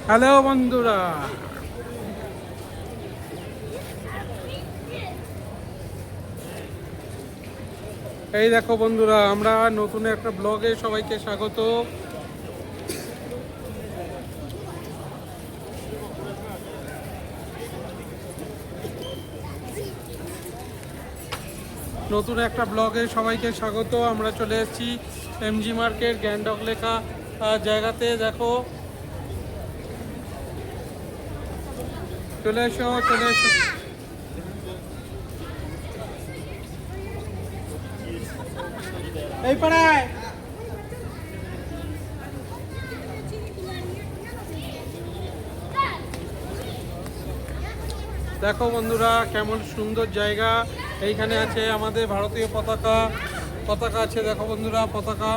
Hello বন্ধুরা, এই দেখো বন্ধুরা, আমরা নতুন একটা ব্লগে সবাইকে স্বাগত। নতুন একটা ব্লগে সবাইকে স্বাগত। আমরা চলে এসেছি এমজি মার্কেট গ্যাংটক লেখা জায়গাতে। দেখো, চলে এসো। এই পাড়ায় দেখো বন্ধুরা, কেমন সুন্দর জায়গা। এইখানে আছে আমাদের ভারতীয় পতাকা আছে। দেখো বন্ধুরা, পতাকা।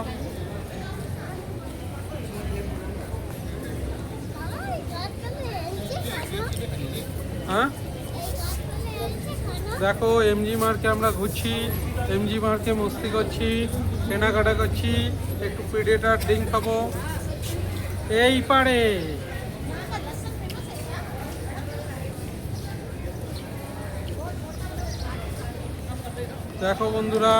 হ্যাঁ, দেখো এমজি মার্কে আমরা ঘুরছি, এমজি মার্কে মস্তি করছি, কেনাকাটা করছি, একটু প্রিডেটার ড্রিঙ্ক খাবো এই পারে। দেখো বন্ধুরা,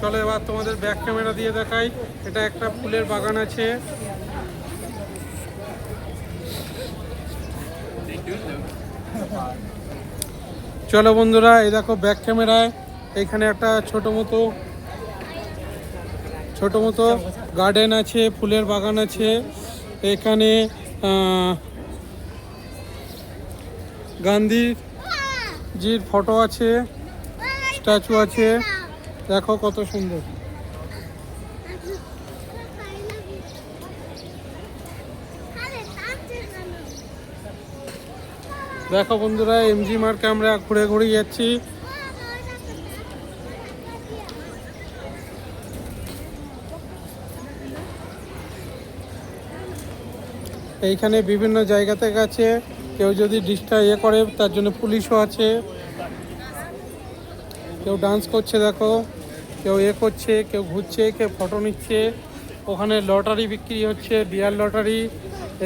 চলো এবার তোমাদের ব্যাক ক্যামেরা দিয়ে দেখাই। এটা একটা ফুলের বাগান আছে। চলো বন্ধুরা, এই দেখো ব্যাক ক্যামেরায় এখানে একটা ছোট মতো গার্ডেন আছে, ফুলের বাগান আছে। এখানে গান্ধীজির ফটো আছে, স্ট্যাচু আছে। দেখো কত সুন্দর। দেখো বন্ধুরা, এমজি মার্কে আমরা ঘুরে যাচ্ছি। এইখানে বিভিন্ন জায়গা থেকে আছে। কেউ যদি ডিস্টার্ব করে তার জন্য পুলিশও আছে। কেউ ডান্স করছে, দেখো, কেউ করছে, কেউ ঘুরছে, কেউ ফটো নিচ্ছে। ওখানে লটারি বিক্রি হচ্ছে, বিয়ার লটারি।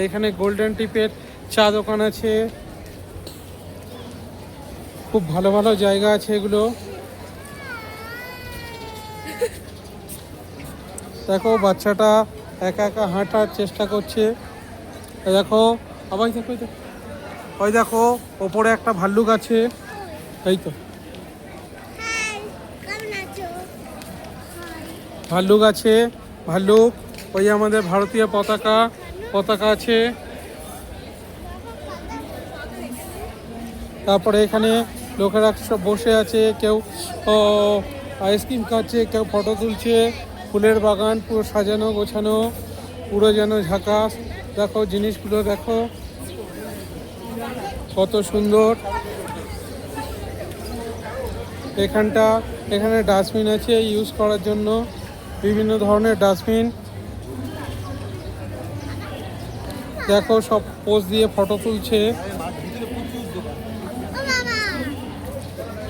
এইখানে গোল্ডেন টিপের চা দোকান আছে। খুব ভালো ভালো জায়গা আছে এগুলো। দেখো বাচ্চাটা একা একা হাঁটার চেষ্টা করছে। দেখো আবার দেখো, ওই দেখো ওপরে একটা ভাল্লুক আছে। এই তো ভাল্লুক আছে, ভাল্লুক। ওই আমাদের ভারতীয় পতাকা আছে। তারপরে এখানে লোকেরা সব বসে আছে, কেউ আইসক্রিম খাচ্ছে, কেউ ফটো তুলছে। ফুলের বাগান পুরো সাজানো গোছানো, পুরো যেন ঝাকাস। দেখো জিনিসগুলো, দেখো কত সুন্দর। এখানে ডাস্টবিন আছে ইউজ করার জন্য, বিভিন্ন ধরনের ডাস্টবিন। দেখো সব পোজ দিয়ে ফটো তুলছে।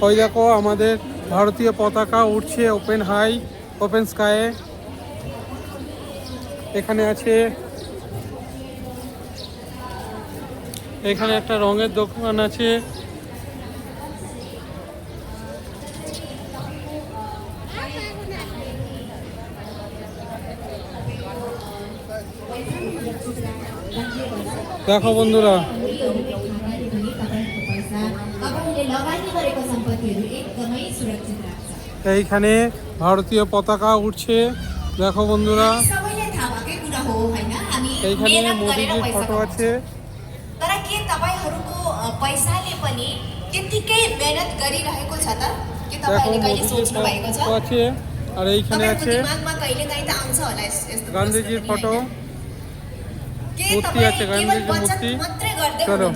ওই দেখো আমাদের ভারতীয় পতাকা উঠছে ওপেন স্কায়ে। এখানে আছে, এখানে একটা রঙের দোকান আছে। দেখো বন্ধুরা, এইখানে ভারতীয় পতাকা উঠছে। দেখো বন্ধুরা, এইখানে মোদিজির ফটো আছে। দেখো মোদিজির ফটো আছে। আর এইখানে আছে গান্ধীজির ফটো, মূর্তি আছে, গান্ধীজির মূর্তি। চলো,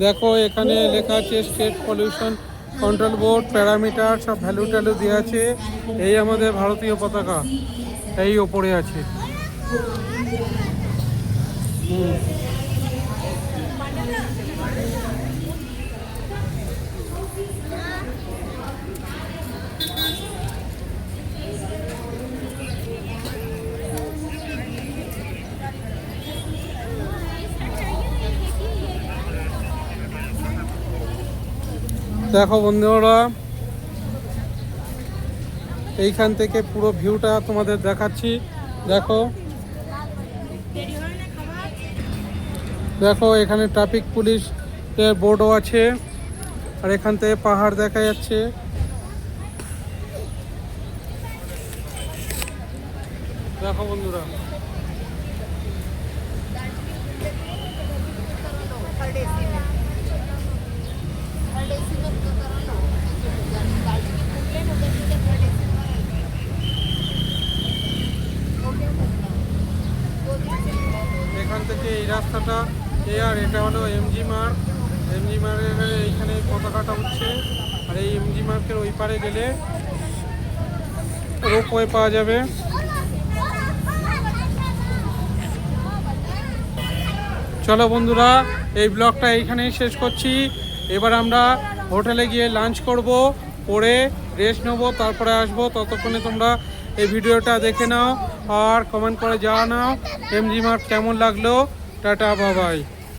দেখো এখানে লেখা আছে state pollution control board, parameter সব ভ্যালু ট্যালু দেওয়া আছে। এই আমাদের ভারতীয় পতাকা এই ওপরে আছে। দেখো বন্ধুরা, এইখান থেকে পুরো ভিউটা তোমাদের দেখাচ্ছি। দেখো দেখো এখানে ট্রাফিক পুলিশ বোর্ডও আছে, আর এখান থেকে পাহাড় দেখা যাচ্ছে। দেখো বন্ধুরা, এখান থেকে এই রাস্তাটা আর এটা হলো এমজি মার্ক। এমজি মার্কের এইখানে পতাকাটা উঠছে, আর এই এমজি মার্কের ওই পারে গেলে রোপওয়ে পাওয়া যাবে। চলো বন্ধুরা, এই ব্লগটা এইখানেই শেষ করছি। এবার আমরা হোটেলে গিয়ে লাঞ্চ করব, করে রেস্ট নেবো, তারপরে আসবো। ততক্ষণে তোমরা এই ভিডিওটা দেখে নাও আর কমেন্ট করে জানাও এমজি মার্ক কেমন লাগলো। Tata, bye bye.